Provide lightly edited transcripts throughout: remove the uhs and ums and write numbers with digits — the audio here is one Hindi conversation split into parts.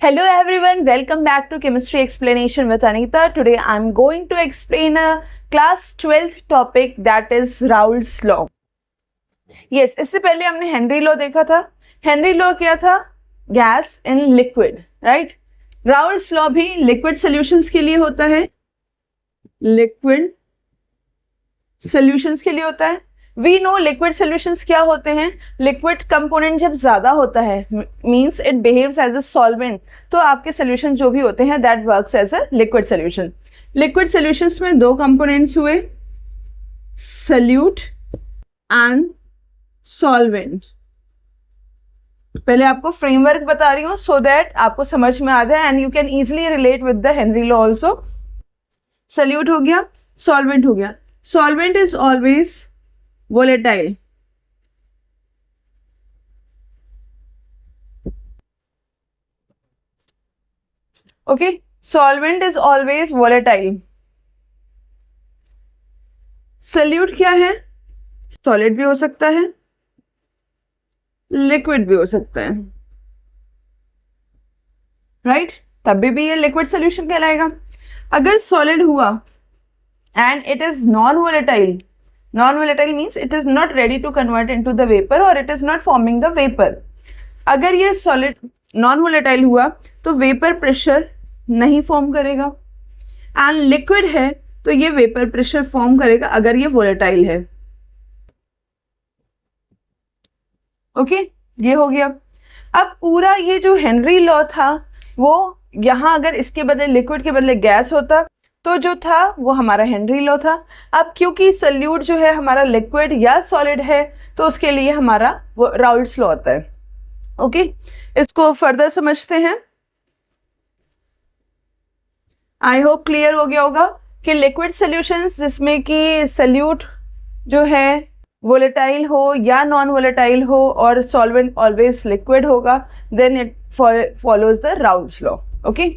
Hello everyone, welcome back to Chemistry Explanation with Anita. Today I'm going to explain a class 12th topic that is Raoult's law. Yes, इससे पहले हमने हेनरी लॉ देखा था. हेनरी लॉ क्या था? Gas in liquid, right? Raoult's law भी लिक्विड सॉल्यूशंस के लिए होता है. लिक्विड सॉल्यूशंस के लिए होता है. वी नो लिक्विड सॉल्यूशंस क्या होते हैं. लिक्विड कंपोनेंट जब ज्यादा होता है means it behaves as a solvent, तो आपके सॉल्यूशन जो भी होते हैं that works as a liquid solution. Liquid solutions में दो कंपोनेंट्स हुए, सॉल्यूट एंड सॉल्वेंट. पहले आपको फ्रेमवर्क बता रही हूँ सो दैट आपको समझ में आ जाए and you can easily relate with the Henry law also. Solute हो गया, सॉल्वेंट हो गया. Solvent is always volatile. Okay, solvent is always volatile. Solute क्या है? Solid भी हो सकता है, liquid भी हो सकता है, right? तभी भी ये liquid solution कहलाएगा. अगर solid हुआ and it is non-volatile, non-volatile means it is not ready to convert into the vapor or it is not forming the vapor. अगर ये solid non-volatile हुआ तो vapor pressure नहीं form करेगा, and liquid है तो ये vapor pressure form करेगा अगर ये volatile है. ओके, ये हो गया. अब पूरा ये जो हेनरी लॉ था वो यहाँ अगर इसके बदले लिक्विड के बदले गैस होता तो जो था वो हमारा हेनरी लॉ था. अब क्योंकि सॉल्यूट जो है हमारा लिक्विड या सॉलिड है तो उसके लिए हमारा वो राउल्ट्स लॉ होता है. ओके, इसको फर्दर समझते हैं. आई होप क्लियर हो गया होगा कि लिक्विड सॉल्यूशंस जिसमें कि सॉल्यूट जो है वोलेटाइल हो या नॉन वोलेटाइल हो और सॉल्वेंट ऑलवेज लिक्विड होगा, then it follows the Raoult's law. Okay,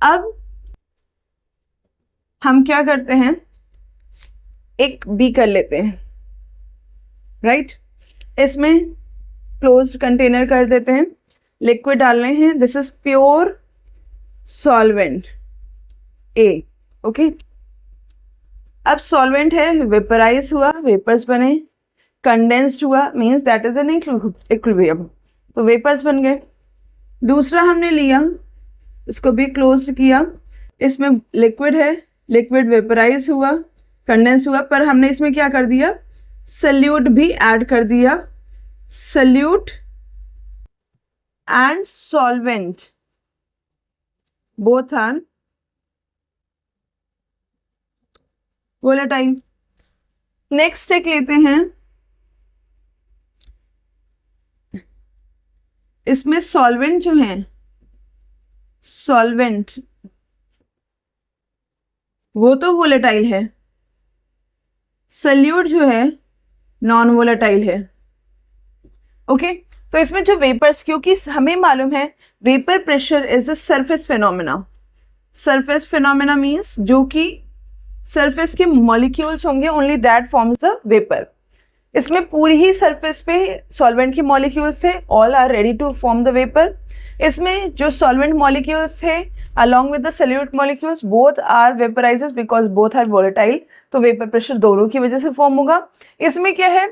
अब हम क्या करते हैं, एक बी कर लेते हैं, राइट? इसमें क्लोज्ड कंटेनर कर देते हैं, लिक्विड डालने हैं. This is pure solvent A. Okay, अब सॉल्वेंट है, वेपराइज हुआ, वेपर्स बने, कंडेंस्ड हुआ means that is an equilibrium, तो वेपर्स बन गए. दूसरा हमने लिया, इसको भी क्लोज किया, इसमें लिक्विड है, लिक्विड वेपराइज हुआ, कंडेंस हुआ, पर हमने इसमें क्या कर दिया, सॉल्यूट भी ऐड कर दिया. Solute and solvent both are volatile. Next एक लेते हैं, इसमें सॉल्वेंट जो है, सॉल्वेंट वो तो वोलेटाइल है, सॉल्यूट जो है नॉन वोलेटाइल है. ओके, तो इसमें जो वेपर्स, क्योंकि हमें मालूम है vapour pressure is a surface phenomena. Surface phenomena means जो कि सरफेस के मॉलिक्यूल्स होंगे only that forms the vapour. इसमें पूरी ही सरफेस पे सॉल्वेंट के मॉलिक्यूल्स थे, all are ready to form the vapour. इसमें जो सॉल्वेंट मॉलिक्यूल्स थे along with the solute molecules both are vaporizers because both are volatile, तो वेपर प्रेशर दोनों की वजह से फॉर्म होगा. इसमें क्या है,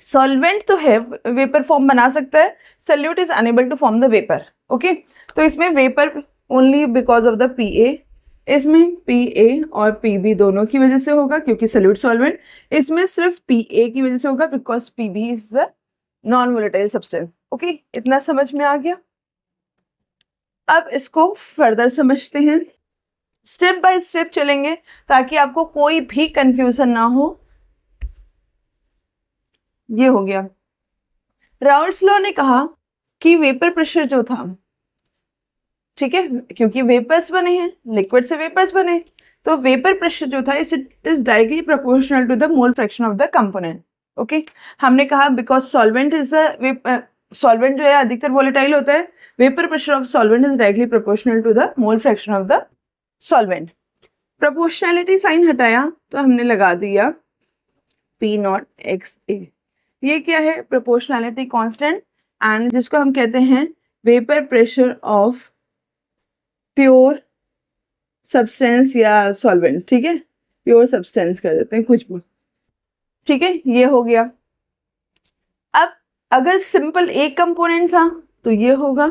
सॉल्वेंट तो है, वेपर फॉर्म बना सकता है, solute is unable to form the vapour. Okay, तो इसमें vapour only because of the PA, इसमें पीए और पीबी दोनों की वजह से होगा क्योंकि सॉल्यूट सॉल्वेंट. इसमें सिर्फ पीए की वजह से होगा because PB is the non volatile substance. Okay, इतना समझ में आ गया. अब इसको फर्दर समझते हैं, स्टेप बाय स्टेप चलेंगे ताकि आपको कोई भी कंफ्यूजन ना हो. ये हो गया. राउल्ट्स लॉ ने कहा कि वेपर प्रेशर जो था, ठीक है, क्योंकि वेपर्स बने हैं, लिक्विड से वेपर्स बने, तो वेपर प्रेशर जो था it is directly proportional to the mole fraction of the component. Okay, हमने कहा बिकॉज सॉल्वेंट इज सॉल्वेंट जो है अधिकतर वोलेटाइल होता है, vapour pressure of solvent is directly proportional to the mole fraction of the solvent. Proportionality sign हटाया तो हमने लगा दिया पी नॉट एक्स ए. ये क्या है, प्रोपोर्शनैलिटी कांस्टेंट, एंड जिसको हम कहते हैं vapour pressure of pure substance या सॉल्वेंट, ठीक है, प्योर सब्सटेंस कर देते हैं कुछ भी, ठीक है, ये हो गया। अब अगर सिंपल एक कंपोनेंट था तो ये होगा,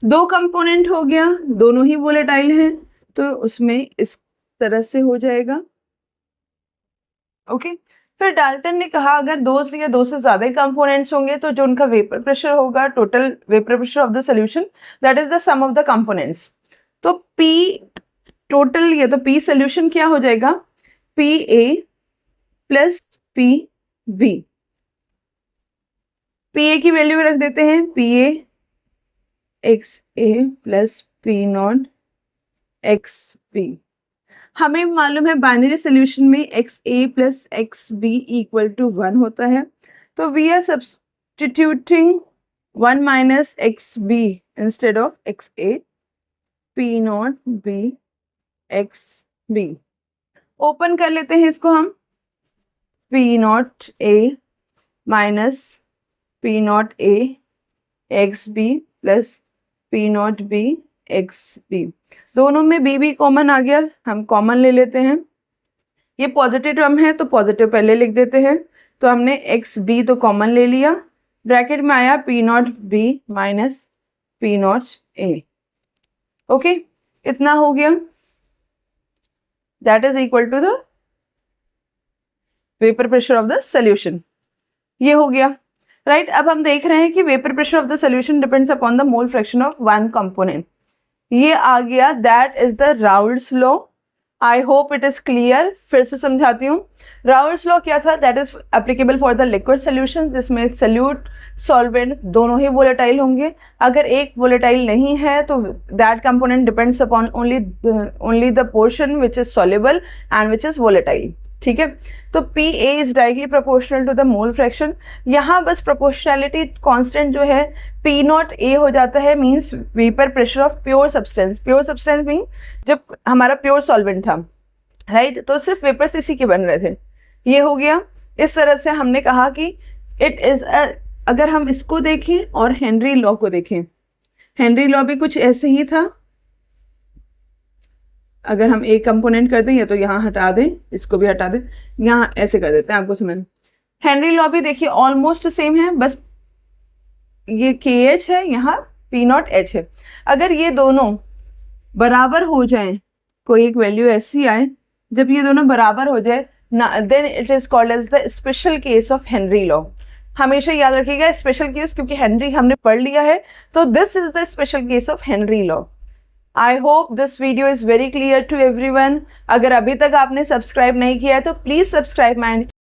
दो कंपोनेंट हो गया, दोनों ही वोलेटाइल हैं, तो उसमें इस तरह से हो जाएगा, ओके। फिर डाल्टन ने कहा अगर दो से या दो से ज्यादा कंपोनेंट्स होंगे तो जो उनका वेपर प्रेशर होगा, total vapour pressure of the solution, that is the sum of the components. तो P टोटल, ये तो P सोल्यूशन क्या हो जाएगा, PA प्लस PV। PA की वैल्यू रख देते हैं PA XA plus P0 XB। हमें मालूम है बाइनरी सोल्यूशन में XA plus XB equal to 1 होता है, तो we are substituting 1 minus XB instead of XA, P0 B XB। Open कर लेते हैं इसको हम, P0 A minus P0 A XB plus P0 B XB। दोनों में B कॉमन आ गया, हम कॉमन ले लेते हैं। ये पॉजिटिव टर्म है तो पॉजिटिव पहले लिख देते हैं, तो हमने XB तो कॉमन ले लिया, ब्रैकेट में आया P0 B minus P0 A, okay, इतना हो गया, that is equal to the vapour pressure of the solution. ये हो गया, राइट। अब हम देख रहे हैं कि vapour pressure of the solution depends upon the mole fraction of one component. ये आ गया, that is the Raoult's law. I hope it is clear. फिर से समझाती हूँ, राउल्ट्स लॉ क्या था, that is applicable for the liquid solution, जिसमें सोल्यूट सॉल्वेंट दोनों ही वोलेटाइल होंगे। अगर एक वोलेटाइल नहीं है तो that component depends upon only the portion which is soluble and which is volatile, ठीक है। तो PA is directly proportional to the mole fraction. यहाँ बस प्रोपोर्शनैलिटी कांस्टेंट जो है P0 A हो जाता है, means vapour pressure of pure substance. Pure substance mean जब हमारा प्योर सॉल्वेंट था, राइट, तो सिर्फ वेपर्स इसी के बन रहे थे। ये हो गया। इस तरह से हमने कहा कि इट इज अगर हम इसको देखें और हेनरी लॉ को देखें, हेनरी लॉ भी कुछ ऐसे ही था। अगर हम एक कंपोनेंट कर दें या तो यहाँ हटा दें, इसको भी हटा दें, यहाँ ऐसे कर देते हैं, आपको समझ। हेनरी लॉ भी देखिए ऑलमोस्ट सेम है, बस ये KH है, यहाँ P0 H है। अगर ये दोनों बराबर हो जाएं, कोई एक वैल्यू ऐसी आए जब ये दोनों बराबर हो जाए ना, then it is called as the special case of Henry law. हमेशा याद रखिएगा स्पेशल केस, क्योंकि हेनरी हमने पढ़ लिया है, तो this is the special case of Henry law. I hope this video is very clear to everyone. अगर अभी तक आपने सब्सक्राइब नहीं किया है तो प्लीज सब्सक्राइब माय